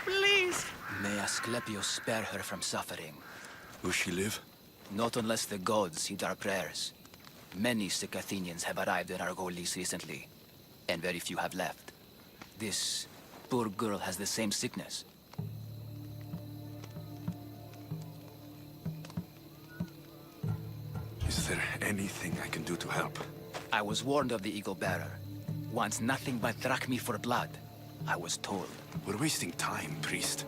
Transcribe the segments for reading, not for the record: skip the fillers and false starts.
Please! May Asklepios spare her from suffering. Will she live? Not unless the gods heed our prayers. Many sick Athenians have arrived in Argolis recently, and very few have left. This poor girl has the same sickness. Is there anything I can do to help? I was warned of the Eagle Bearer. Wants nothing but drachmi for blood, I was told. We're wasting time, priest.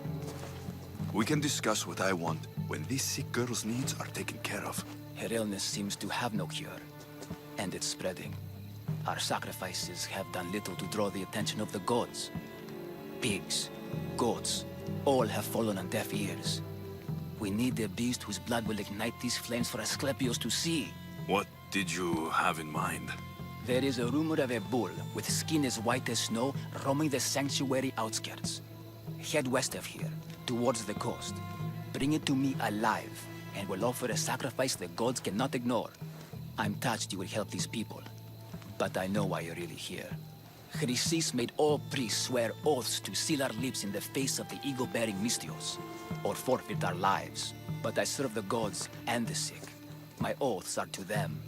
We can discuss what I want when this sick girl's needs are taken care of. Her illness seems to have no cure, and it's spreading. Our sacrifices have done little to draw the attention of the gods. Pigs, goats, all have fallen on deaf ears. We need a beast whose blood will ignite these flames for Asklepios to see. What did you have in mind? There is a rumor of a bull with skin as white as snow roaming the sanctuary outskirts. Head west of here, towards the coast. Bring it to me alive, and we'll offer a sacrifice the gods cannot ignore. I'm touched you will help these people, but I know why you're really here. Chrysis made all priests swear oaths to seal our lips in the face of the eagle-bearing Mystios, or forfeit our lives. But I serve the gods and the sick. My oaths are to them.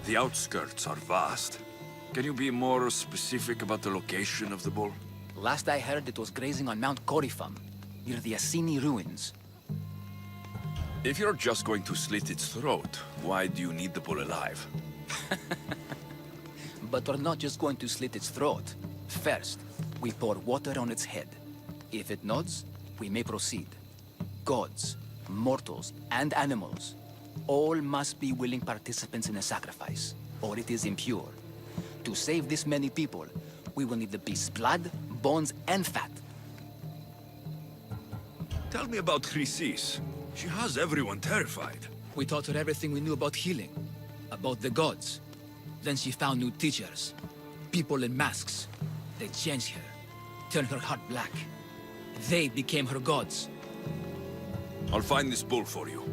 The outskirts are vast. Can you be more specific about the location of the bull? Last I heard, it was grazing on Mount Coryphum, near the Assini ruins. If you're just going to slit its throat, why do you need the bull alive? But we're not just going to slit its throat. First, we pour water on its head. If it nods, we may proceed. Gods, mortals, and animals, all must be willing participants in a sacrifice, or it is impure. To save this many people, we will need the beast's blood, bones, and fat. Tell me about Chrysis. She has everyone terrified. We taught her everything we knew about healing, about the gods. Then she found new teachers, people in masks. They changed her, turned her heart black. They became her gods. I'll find this bull for you.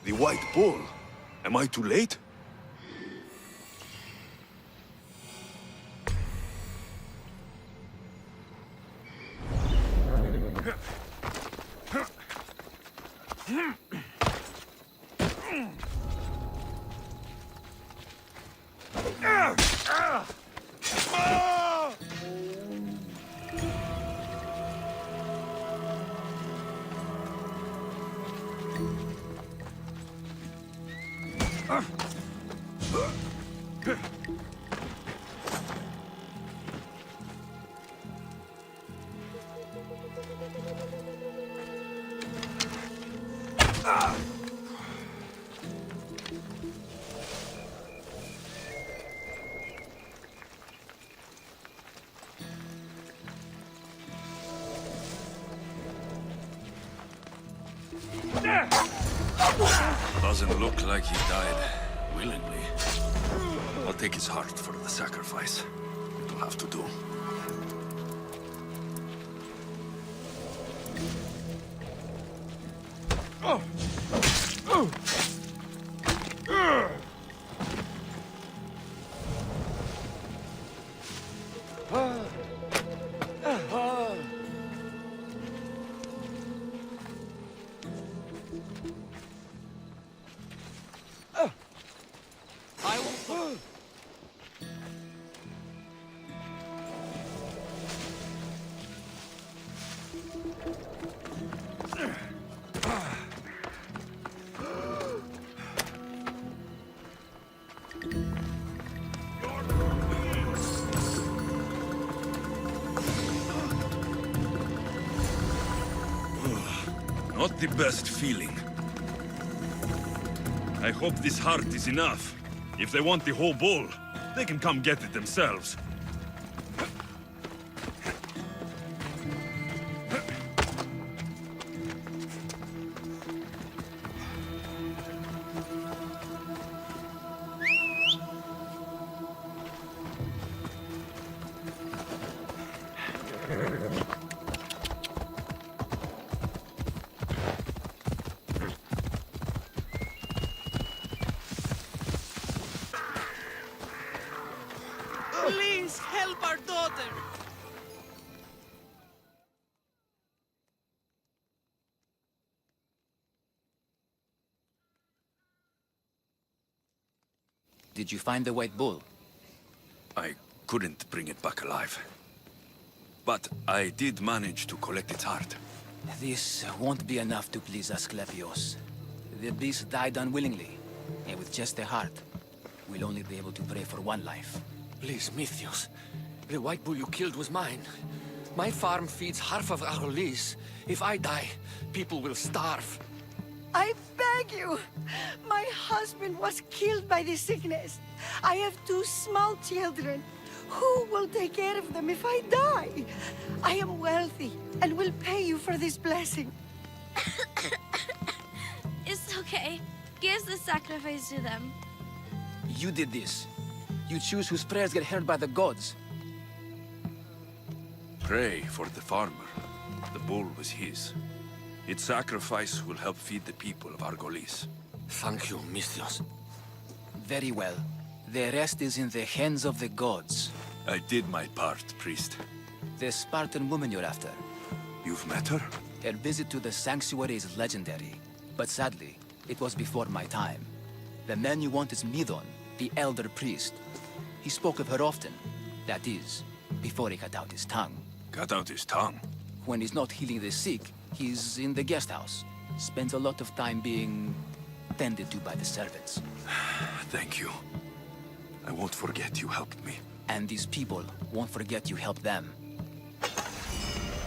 The White Bull? Am I too late? Doesn't look like he died willingly. I'll take his heart for the sacrifice. It'll have to do. Not the best feeling. I hope this heart is enough. If they want the whole bull, they can come get it themselves. Please help our daughter! Did you find the white bull? I couldn't bring it back alive. But I did manage to collect its heart. This won't be enough to please Asklepios. The beast died unwillingly, and with just the heart, we'll only be able to pray for one life. Please, Mythios. The white bull you killed was mine. My farm feeds half of our lease. If I die, people will starve. I beg you! My husband was killed by this sickness. I have 2 small children. Who will take care of them if I die? I am wealthy and will pay you for this blessing. It's okay. Give the sacrifice to them. You did this. You choose whose prayers get heard by the gods. Pray for the farmer. The bull was his. Its sacrifice will help feed the people of Argolis. Thank you, Mythios. Very well. The rest is in the hands of the gods. I did my part, priest. The Spartan woman you're after. You've met her? Her visit to the sanctuary is legendary, but sadly, it was before my time. The man you want is Midon, the elder priest. He spoke of her often. That is, before he cut out his tongue. Cut out his tongue? When he's not healing the sick, he's in the guest house. Spends a lot of time being tended to by the servants. Thank you. I won't forget you helped me. And these people won't forget you helped them.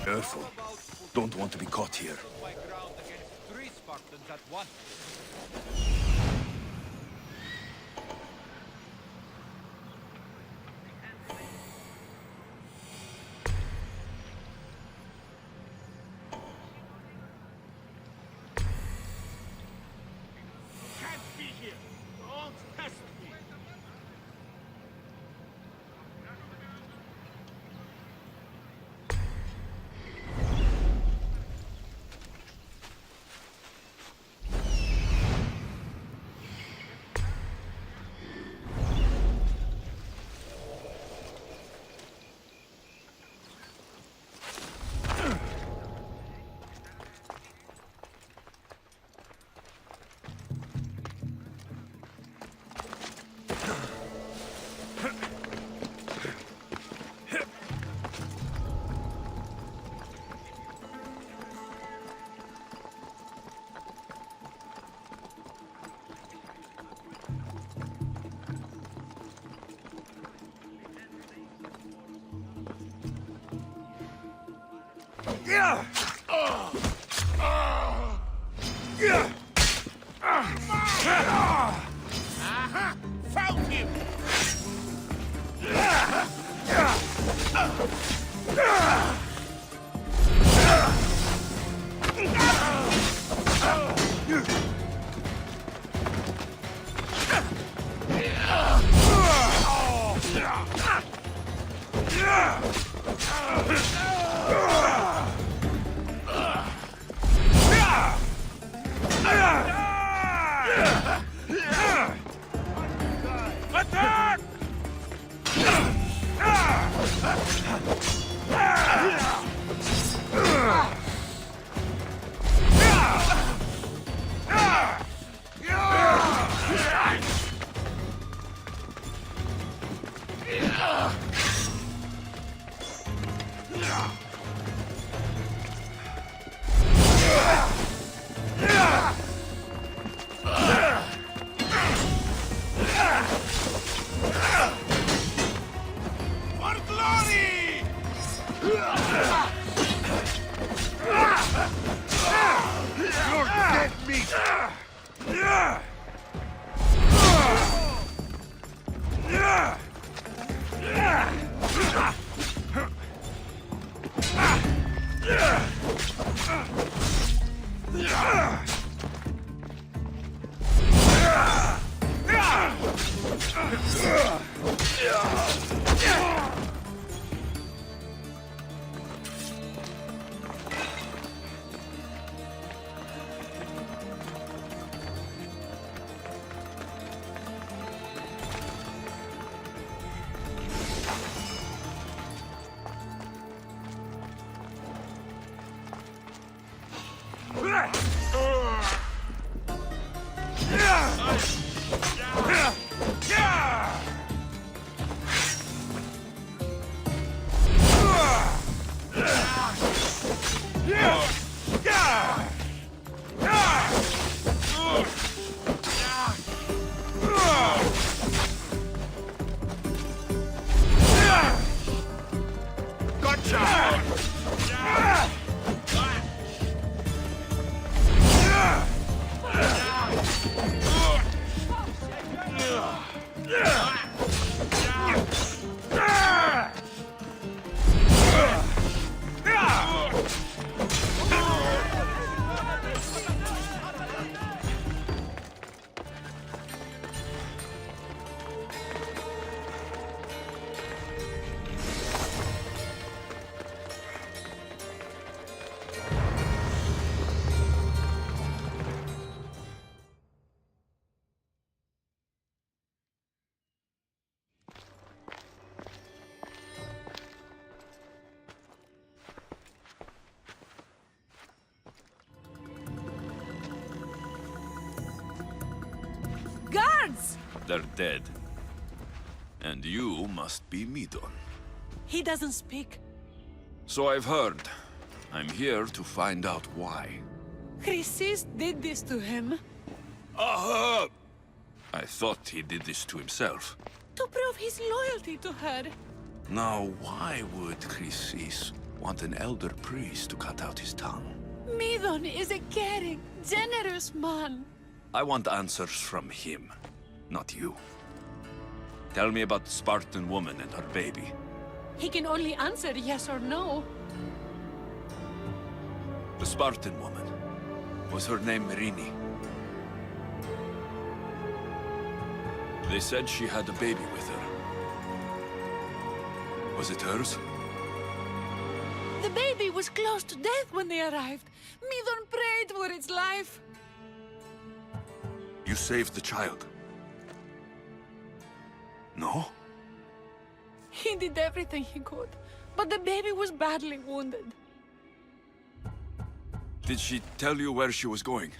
Careful. Don't want to be caught here. My ground against 3 Spartans at once. Can't be here. Don't test me. Found him! Attack! For glory! Guards! They're dead. And you must be Midon. He doesn't speak. So I've heard. I'm here to find out why. Chrysis did this to him. Aha! I thought he did this to himself. To prove his loyalty to her. Now, why would Chrysis want an elder priest to cut out his tongue? Midon is a caring, generous man. I want answers from him, not you. Tell me about the Spartan woman and her baby. He can only answer yes or no. The Spartan woman. Was her name Rini? They said she had a baby with her. Was it hers? The baby was close to death when they arrived. Midon prayed for its life. You saved the child. No? He did everything he could, but the baby was badly wounded. Did she tell you where she was going?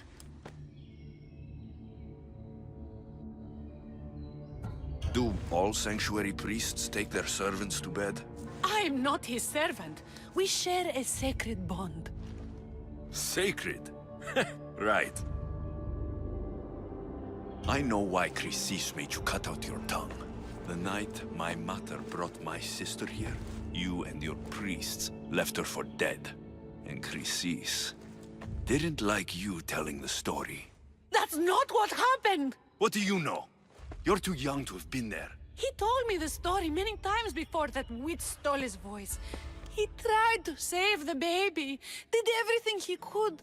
Do all sanctuary priests take their servants to bed? I am not his servant. We share a sacred bond. Sacred? Right. I know why Chrysis made you cut out your tongue. The night my mother brought my sister here, you and your priests left her for dead. And Chrysis didn't like you telling the story. That's not what happened! What do you know? You're too young to have been there. He told me the story many times before that witch stole his voice. He tried to save the baby, did everything he could.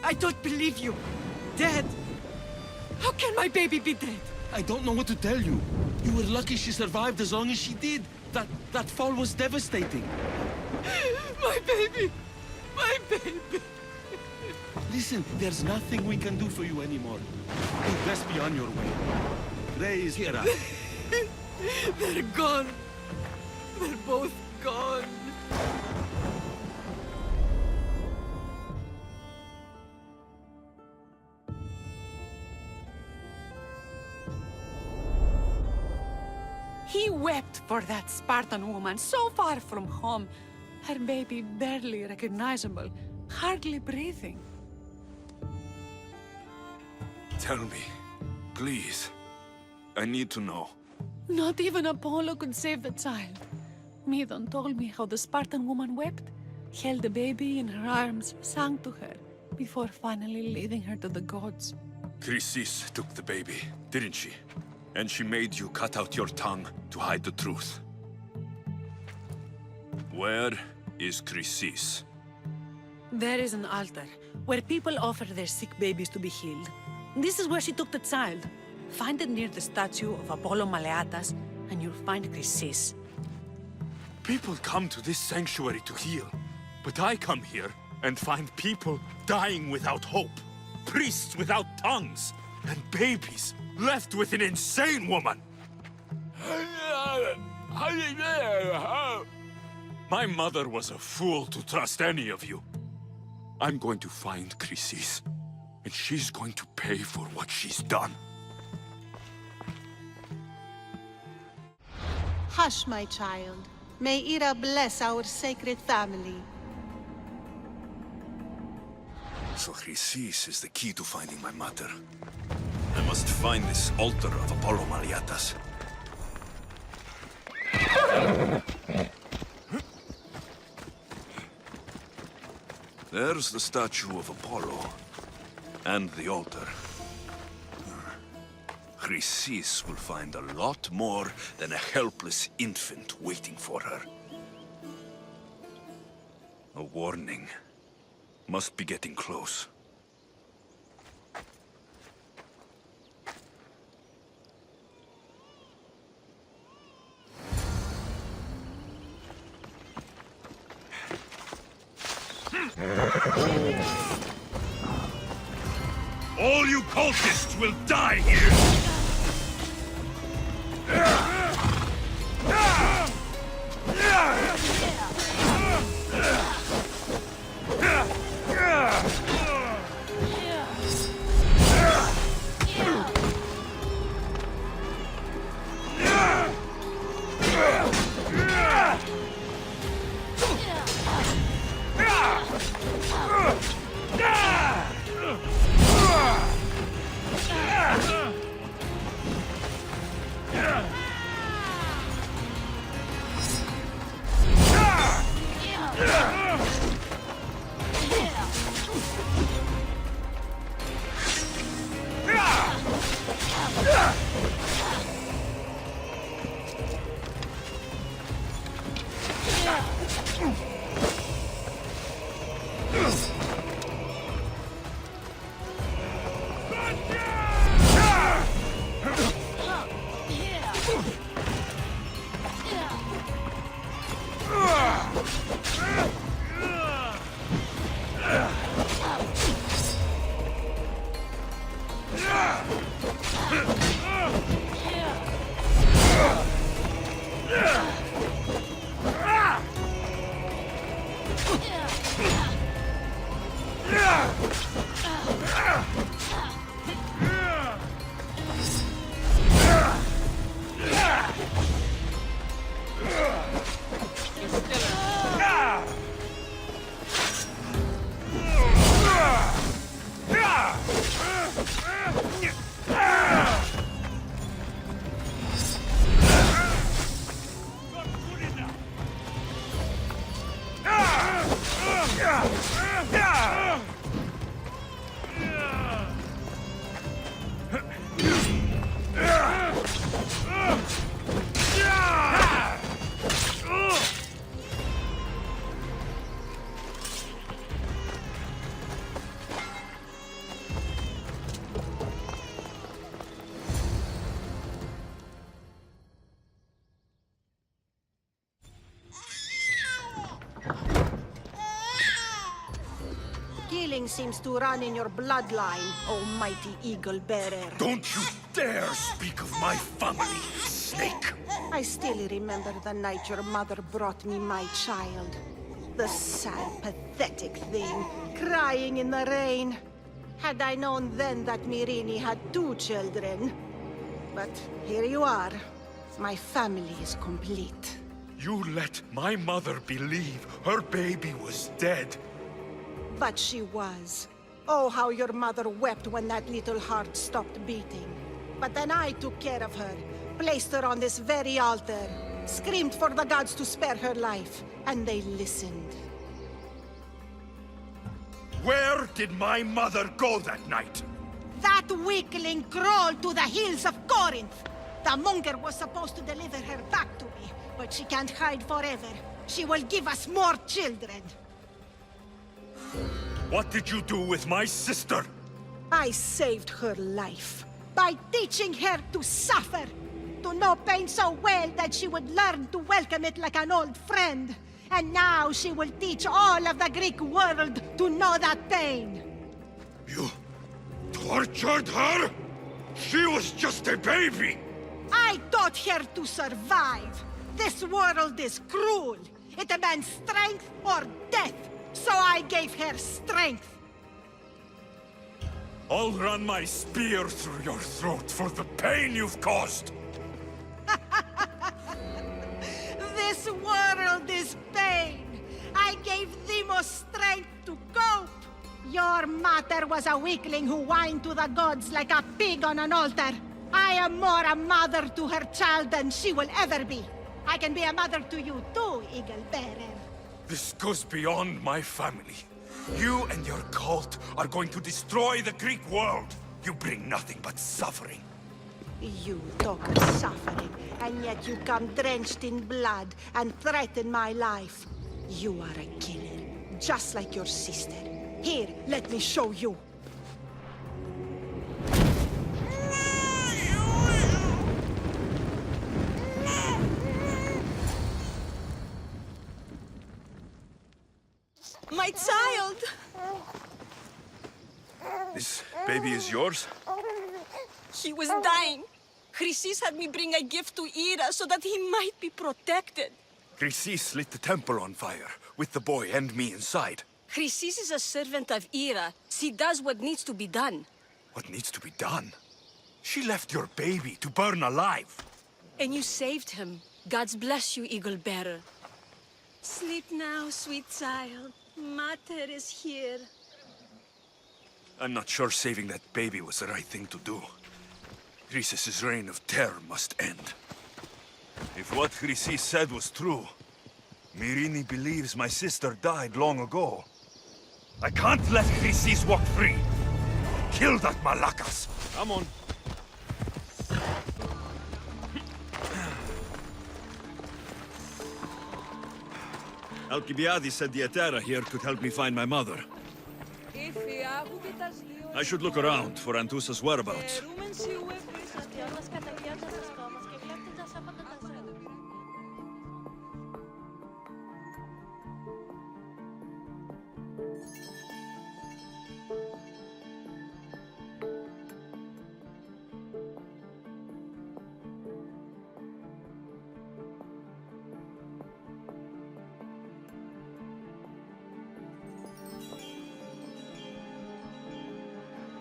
I don't believe you! Dead! How can my baby be dead? I don't know what to tell you. You were lucky she survived as long as she did. That fall was devastating. My baby! My baby! Listen, there's nothing we can do for you anymore. You'd best be on your way. Ray is here. They're gone. They're both gone. He wept for that Spartan woman, so far from home. Her baby barely recognizable, hardly breathing. Tell me, please. I need to know. Not even Apollo could save the child. Medon told me how the Spartan woman wept, held the baby in her arms, sang to her, before finally leading her to the gods. Chrysis took the baby, didn't she? And she made you cut out your tongue to hide the truth. Where is Chrysis? There is an altar, where people offer their sick babies to be healed. This is where she took the child. Find it near the statue of Apollo Maleatas, and you'll find Chrysis. People come to this sanctuary to heal, but I come here and find people dying without hope, priests without tongues, and babies left with an insane woman. My mother was a fool to trust any of you. I'm going to find Chrysis, and she's going to pay for what she's done. Hush, my child. May Ira bless our sacred family. So Chrysis is the key to finding my mother. I must find this altar of Apollo Maleatas. There's the statue of Apollo. And the altar. Chrysis will find a lot more than a helpless infant waiting for her. A warning. Must be getting close. All you cultists will die here! Killing seems to run in your bloodline, oh mighty eagle bearer. Don't you dare speak of my family, snake! I still remember the night your mother brought me my child. The sad, pathetic thing, crying in the rain. Had I known then that Myrini had 2 children. But here you are. My family is complete. You let my mother believe her baby was dead. But she was. Oh, how your mother wept when that little heart stopped beating. But then I took care of her, placed her on this very altar, screamed for the gods to spare her life, and they listened. Where did my mother go that night? That weakling crawled to the hills of Corinth. The monger was supposed to deliver her back to me, but she can't hide forever. She will give us more children. What did you do with my sister? I saved her life by teaching her to suffer, to know pain so well that she would learn to welcome it like an old friend. And now she will teach all of the Greek world to know that pain. You tortured her? She was just a baby! I taught her to survive. This world is cruel. It demands strength or death. So I gave her strength. I'll run my spear through your throat for the pain you've caused! This world is pain. I gave Demos strength to cope. Your mother was a weakling who whined to the gods like a pig on an altar. I am more a mother to her child than she will ever be. I can be a mother to you too, Eagle Bearer. This goes beyond my family. You and your cult are going to destroy the Greek world. You bring nothing but suffering. You talk of suffering, and yet you come drenched in blood and threaten my life. You are a killer, just like your sister. Here, let me show you. My child! This baby is yours? He was dying. Chrysis had me bring a gift to Ira so that he might be protected. Chrysis lit the temple on fire, with the boy and me inside. Chrysis is a servant of Ira. She does what needs to be done. What needs to be done? She left your baby to burn alive. And you saved him. God's bless you, Eagle Bearer. Sleep now, sweet child. Mater is here. I'm not sure saving that baby was the right thing to do. Chrysis' reign of terror must end. If what Chrysis said was true, Myrini believes my sister died long ago. I can't let Chrysis walk free. Kill that Malakas. Come on. Alcibiades said the Etera here could help me find my mother. I should look around for Anthusa's whereabouts.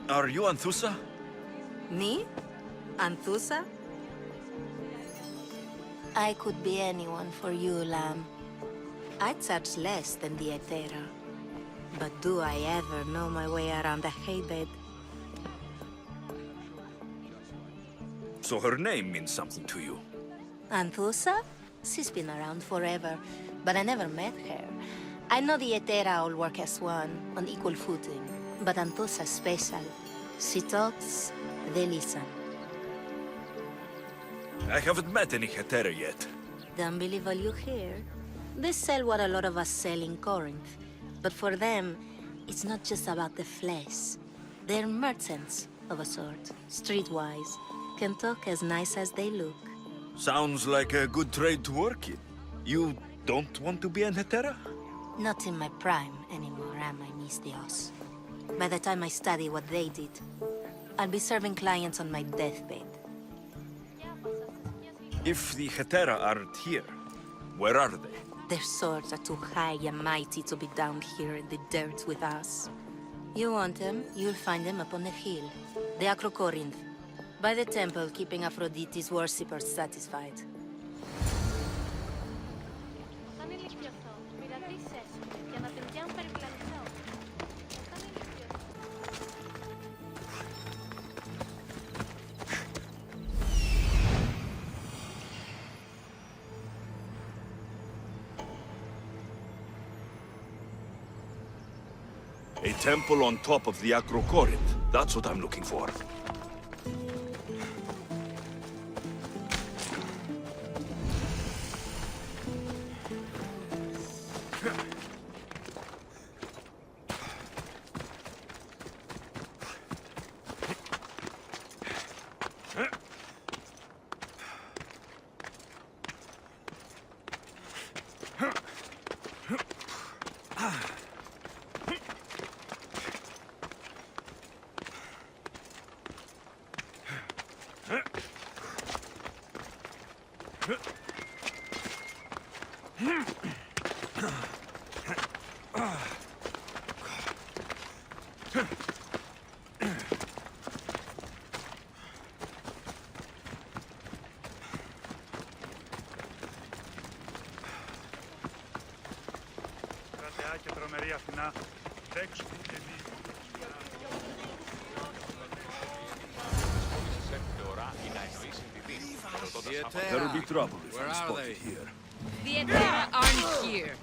Are you Anthusa? Me? Anthusa? I could be anyone for you, Lamb. I charge less than the Etera. But do I ever know my way around a haybed? So her name means something to you. Anthusa? She's been around forever, but I never met her. I know the Etera all work as one, on equal footing. But Anthusa's special. She talks, they listen. I haven't met any Hetera yet. Don't believe all you hear. They sell what a lot of us sell in Corinth. But for them, it's not just about the flesh. They're merchants, of a sort. Streetwise. Can talk as nice as they look. Sounds like a good trade to work in. You don't want to be an Hetera? Not in my prime anymore, am I, Mystios? By the time I study what they did, I'll be serving clients on my deathbed. If the Hetera aren't here, where are they? Their swords are too high and mighty to be down here in the dirt with us. You want them, you'll find them up on the hill. The Acrocorinth. By the temple, keeping Aphrodite's worshippers satisfied. A temple on top of the Acrocorinth. That's what I'm looking for. There will be trouble if I'm spotted here. The Etera aren't here.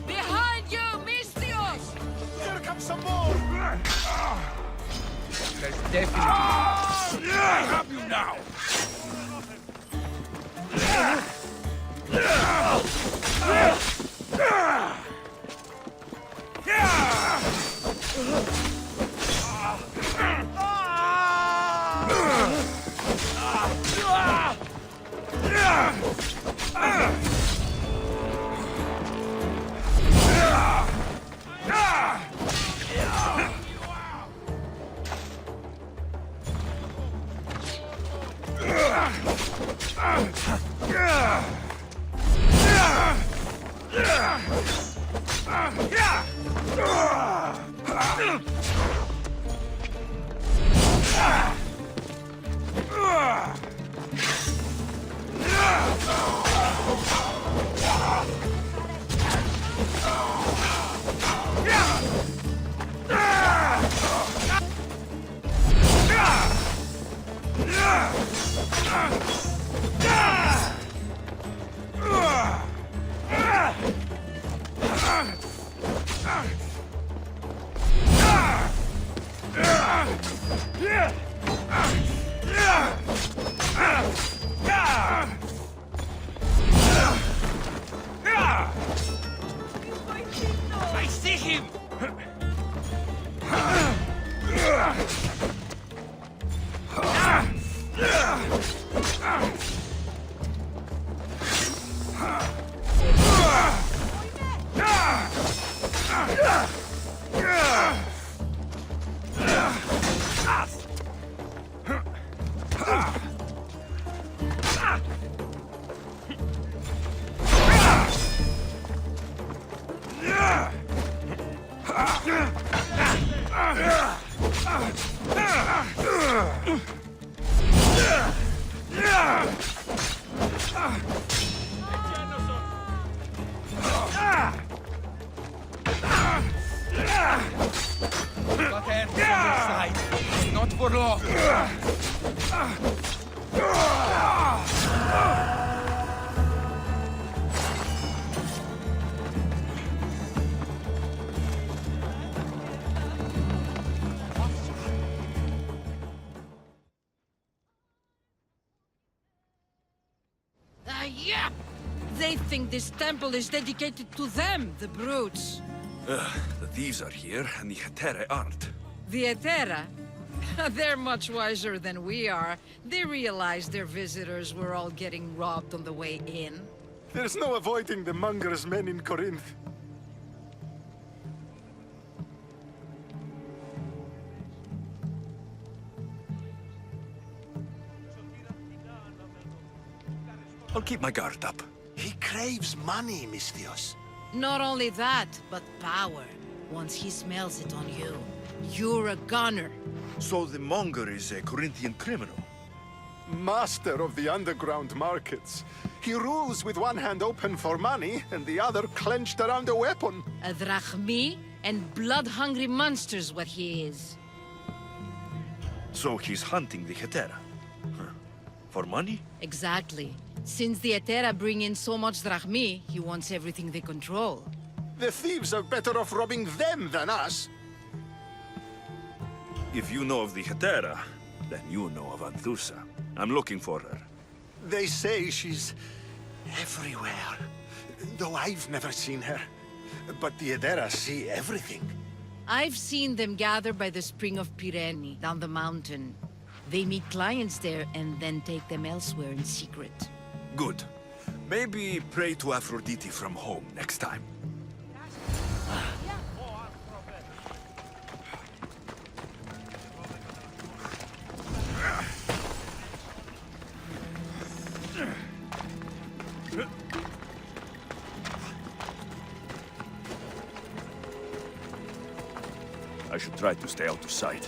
Behind you, Mystios! Here comes some more! There's definitely... I have you now! I see him! Got air on your side. Not for long. Yeah! They think this temple is dedicated to them, the brutes. The thieves are here, and the Hetera aren't. The Etera? They're much wiser than we are. They realized their visitors were all getting robbed on the way in. There's no avoiding the monger's men in Corinth. I'll keep my guard up. He craves money, Mystios. Not only that, but power. Once he smells it on you, you're a gunner. So the monger is a Corinthian criminal? Master of the underground markets. He rules with one hand open for money and the other clenched around a weapon. A drachmi and blood-hungry monster's what he is. So he's hunting the Hetera? Huh. For money? Exactly. Since the Etera bring in so much drachmi, he wants everything they control. The thieves are better off robbing them than us. If you know of the Hetera, then you know of Anthusa. I'm looking for her. They say she's everywhere, though I've never seen her. But the Edera see everything. I've seen them gather by the spring of Pireni, down the mountain. They meet clients there and then take them elsewhere in secret. Good. Maybe pray to Aphrodite from home next time. I should try to stay out of sight.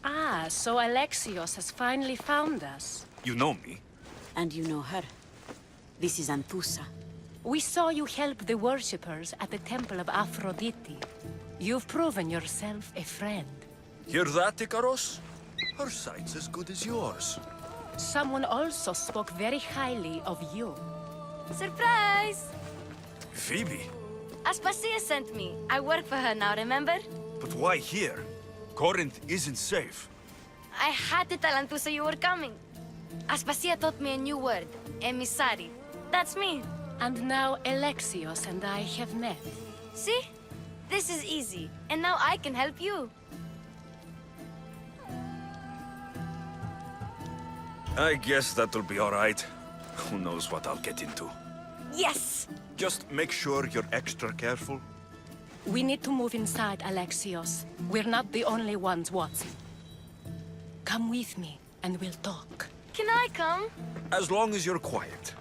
Ah, so Alexios has finally found us. You know me? And you know her. This is Anthusa. We saw you help the worshippers at the Temple of Aphrodite. You've proven yourself a friend. Hear that, Ikaros? Her sight's as good as yours. Someone also spoke very highly of you. Surprise! Phoebe? Aspasia sent me. I work for her now, remember? But why here? Corinth isn't safe. I had to tell Anthusa you were coming. Aspasia taught me a new word. Emissary. That's me. And now Alexios and I have met. See? This is easy. And now I can help you. I guess that'll be all right. Who knows what I'll get into. Yes! Just make sure you're extra careful. We need to move inside, Alexios. We're not the only ones watching. Come with me, and we'll talk. Can I come? As long as you're quiet.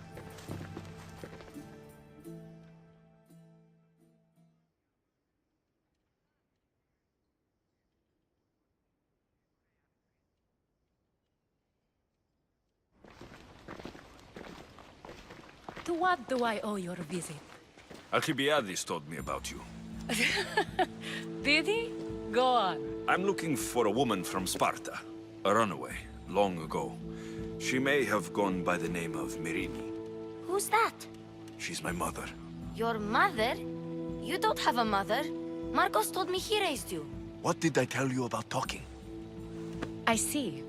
To what do I owe your visit? Asklepios told me about you. Did he? Go on. I'm looking for a woman from Sparta. A runaway, long ago. She may have gone by the name of Myrrine. Who's that? She's my mother. Your mother? You don't have a mother. Marcos told me he raised you. What did I tell you about talking? I see.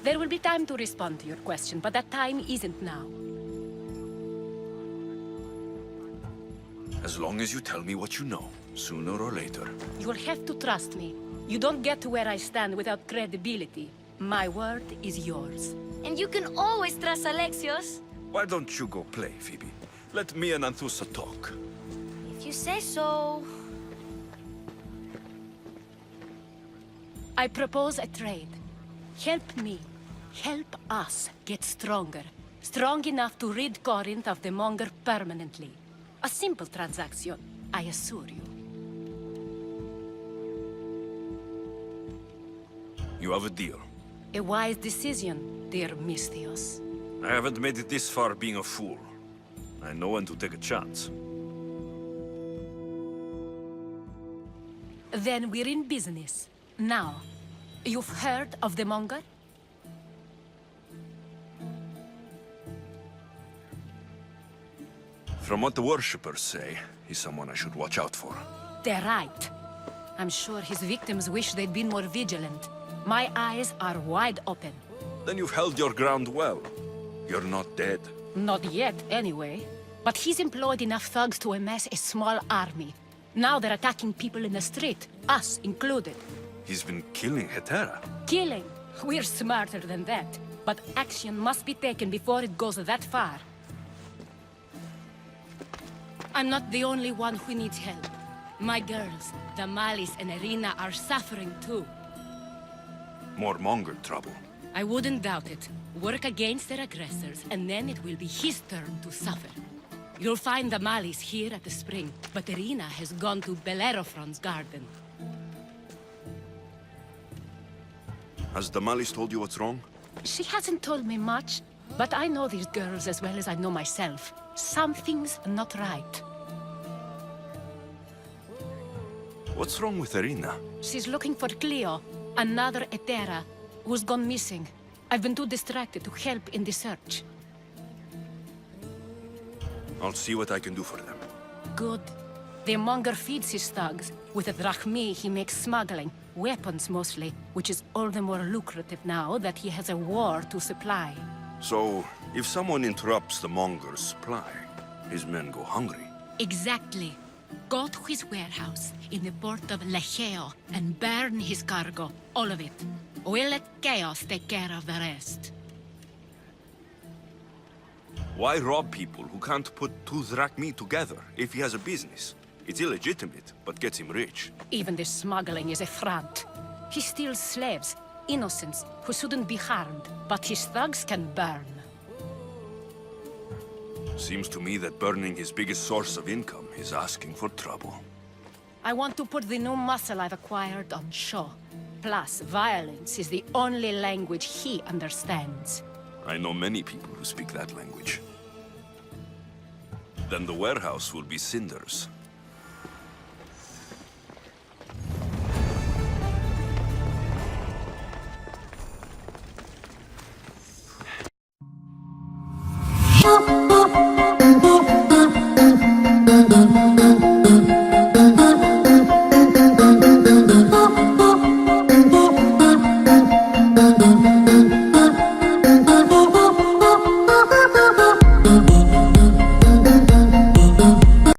There will be time to respond to your question, but that time isn't now. As long as you tell me what you know, sooner or later. You will have to trust me. You don't get to where I stand without credibility. My word is yours. And you can always trust Alexios. Why don't you go play, Phoebe? Let me and Anthusa talk. If you say so... I propose a trade. Help me. Help us get stronger. Strong enough to rid Corinth of the Monger permanently. A simple transaction, I assure you. You have a deal. A wise decision, dear Misthios. I haven't made it this far being a fool. I know when to take a chance. Then we're in business. Now, you've heard of the Monger? From what the worshippers say, he's someone I should watch out for. They're right. I'm sure his victims wish they'd been more vigilant. My eyes are wide open. Then you've held your ground well. You're not dead. Not yet, anyway. But he's employed enough thugs to amass a small army. Now they're attacking people in the street, us included. He's been killing Hetera. Killing? We're smarter than that. But action must be taken before it goes that far. I'm not the only one who needs help. My girls, Damalis and Irina, are suffering too. More Monger trouble. I wouldn't doubt it. Work against their aggressors, and then it will be his turn to suffer. You'll find the Malis here at the spring, but Irina has gone to Bellerophon's garden. Has Damalis told you what's wrong? She hasn't told me much, but I know these girls as well as I know myself. Something's not right. What's wrong with Irina? She's looking for Cleo, another Etera, who's gone missing. I've been too distracted to help in the search. I'll see what I can do for them. Good. The monger feeds his thugs. With the drachmi, he makes smuggling. Weapons, mostly, which is all the more lucrative now that he has a war to supply. So, if someone interrupts the monger's supply, his men go hungry. Exactly. Go to his warehouse in the port of Lecheo and burn his cargo, all of it. We'll let chaos take care of the rest. Why rob people who can't put two drachmi together if he has a business? It's illegitimate, but gets him rich. Even the smuggling is a front. He steals slaves, innocents, who shouldn't be harmed, but his thugs can burn. Seems to me that burning his biggest source of income is asking for trouble. I want to put the new muscle I've acquired on show. Plus, violence is the only language he understands. I know many people who speak that language. Then the warehouse will be cinders. Oh.